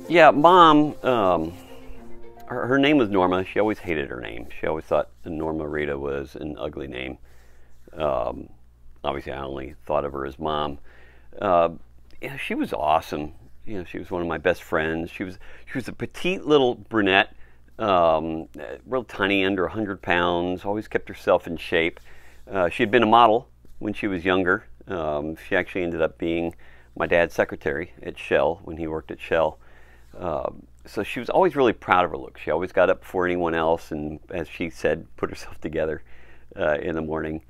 Yeah, Mom, her name was Norma. She always hated her name. She always thought Norma Rita was an ugly name. Obviously, I only thought of her as Mom. Yeah, she was awesome. You know, she was one of my best friends. She was a petite little brunette, real tiny, under 100 pounds. Always kept herself in shape. She had been a model when she was younger. She actually ended up being my dad's secretary at Shell when he worked at Shell. So she was always really proud of her look. She always got up before anyone else and, as she said, put herself together in the morning.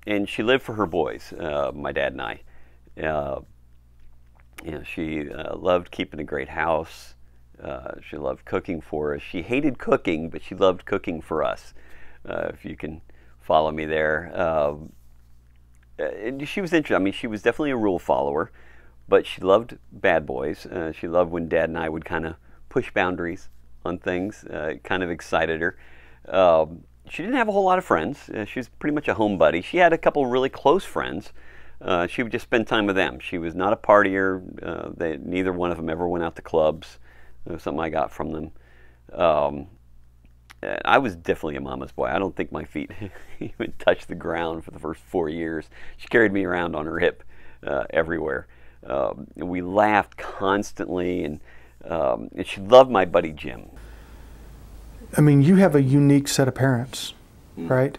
And she lived for her boys, my dad and I. You know, she loved keeping a great house. She loved cooking for us. She hated cooking, but she loved cooking for us, if you can follow me there. She was interesting. I mean, she was definitely a rule follower, but she loved bad boys. She loved when Dad and I would kind of push boundaries on things. It kind of excited her. She didn't have a whole lot of friends. She was pretty much a homebody. She had a couple really close friends. She would just spend time with them. She was not a partier. Neither one of them ever went out to clubs. It was something I got from them. I was definitely a mama's boy. I don't think my feet even touched the ground for the first 4 years. She carried me around on her hip everywhere. We laughed constantly, and she loved my buddy Jim. I mean, you have a unique set of parents, right?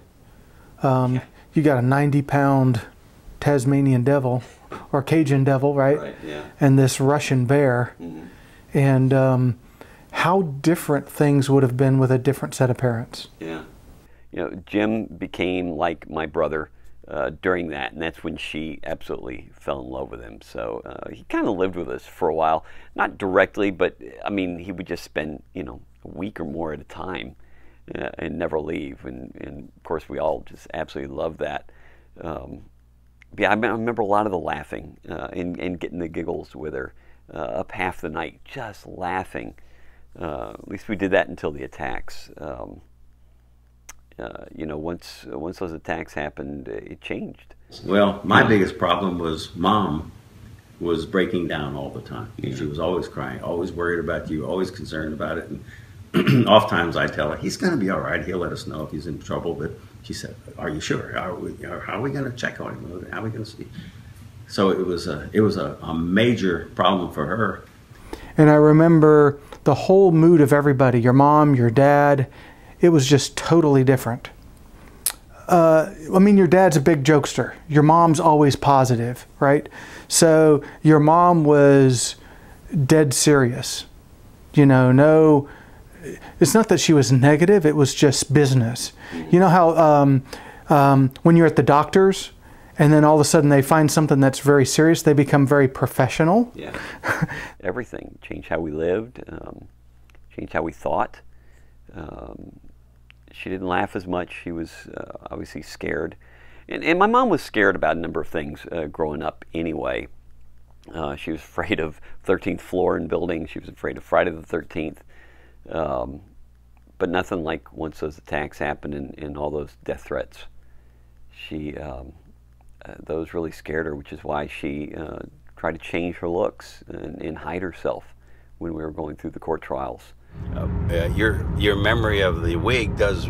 You got a 90-pound Tasmanian devil, or Cajun devil, right? Right, yeah. And this Russian bear. And how different things would have been with a different set of parents. Yeah. You know, Jim became like my brother during that, and that's when she absolutely fell in love with him. So he kind of lived with us for a while. Not directly, but I mean, he would just spend, you know, a week or more at a time and never leave. And of course, we all just absolutely loved that. Yeah, I remember a lot of the laughing and getting the giggles with her up half the night, just laughing. At least we did that until the attacks. You know, once those attacks happened, it changed. Well, my biggest problem was Mom was breaking down all the time. Yeah. She was always crying, always worried about you, always concerned about it. And oftentimes I tell her, he's going to be all right. He'll let us know if he's in trouble. But she said, are you sure? How are we going to check on him? How are we going to see? So it was a major problem for her. And I remember the whole mood of everybody, your mom, your dad, it was just totally different. I mean, your dad's a big jokester. Your mom's always positive, right? So your mom was dead serious. You know, no, it's not that she was negative, it was just business. You know how when you're at the doctor's, and then all of a sudden they find something that's very serious, they become very professional. Yeah. Everything. Changed how we lived, changed how we thought. She didn't laugh as much. She was obviously scared. And my mom was scared about a number of things growing up anyway. She was afraid of 13th floor in buildings. She was afraid of Friday the 13th. But nothing like once those attacks happened and all those death threats. Those really scared her, which is why she tried to change her looks and hide herself when we were going through the court trials. Your memory of the wig does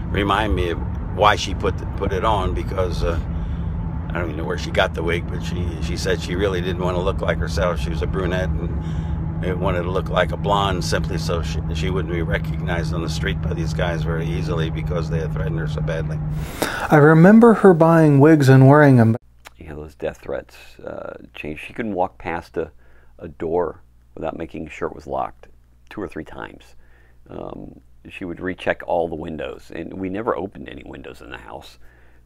remind me of why she put it on, because I don't even know where she got the wig, but she said she really didn't want to look like herself. She was a brunette and wanted to look like a blonde simply so she wouldn't be recognized on the street by these guys very easily because they had threatened her so badly. I remember her buying wigs and wearing them. Yeah, those death threats changed. She couldn't walk past a door without making sure it was locked 2 or 3 times. She would recheck all the windows, and we never opened any windows in the house,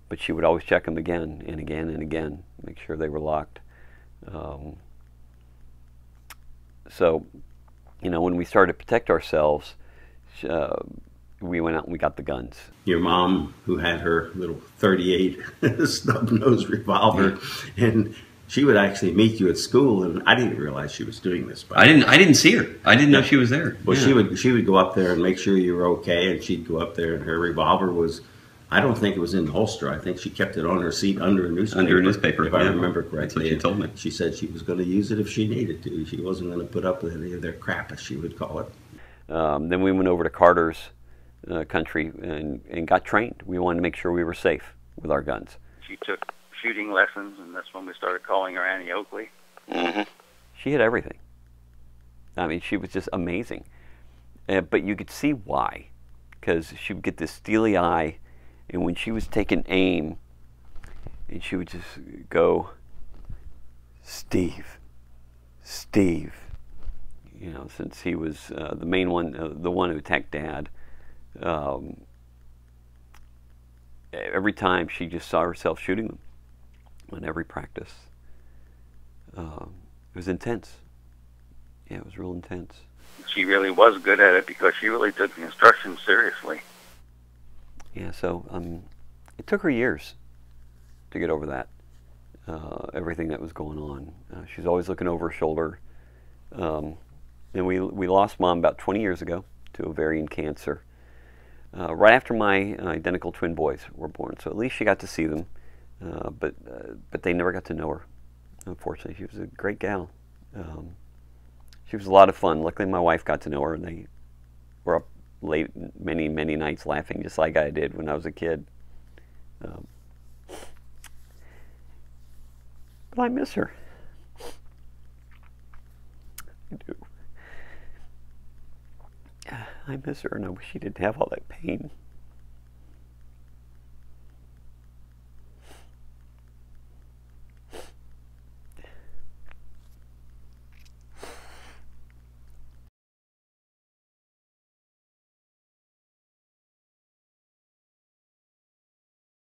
but she would always check them again and again and again, make sure they were locked. So, you know, when we started to protect ourselves, we went out and we got the guns. Your mom, who had her little .38 snub-nosed revolver, and she would actually meet you at school, and I didn't realize she was doing this. I didn't see her. I didn't know she was there. Well, yeah. She would go up there and make sure you were okay, and she'd go up there, and her revolver was I don't think it was in the holster. I think she kept it on her seat under a newspaper. Under a newspaper, if I yeah. remember That's correctly. what she told me. She said she was going to use it if she needed to. She wasn't going to put up with any of their crap, as she would call it. Then we went over to Carter's country and got trained. We wanted to make sure we were safe with our guns. She took shooting lessons, and that's when we started calling her Annie Oakley. Mm-hmm. She had everything. I mean, she was just amazing. But you could see why, because she would get this steely eye, and when she was taking aim, and she would just go, Steve, Steve. You know, since he was the main one, the one who attacked Dad. Every time she just saw herself shooting them on every practice. It was intense. Yeah, it was real intense. She really was good at it because she really took the instructions seriously. Yeah, so it took her years to get over that, everything that was going on. She's always looking over her shoulder. And we lost Mom about 20 years ago to ovarian cancer, right after my identical twin boys were born. So at least she got to see them, but they never got to know her. Unfortunately, she was a great gal. She was a lot of fun. Luckily, my wife got to know her, and they were up late many, many nights laughing, just like I did when I was a kid. But I miss her. I do. I miss her, and I wish she didn't have all that pain.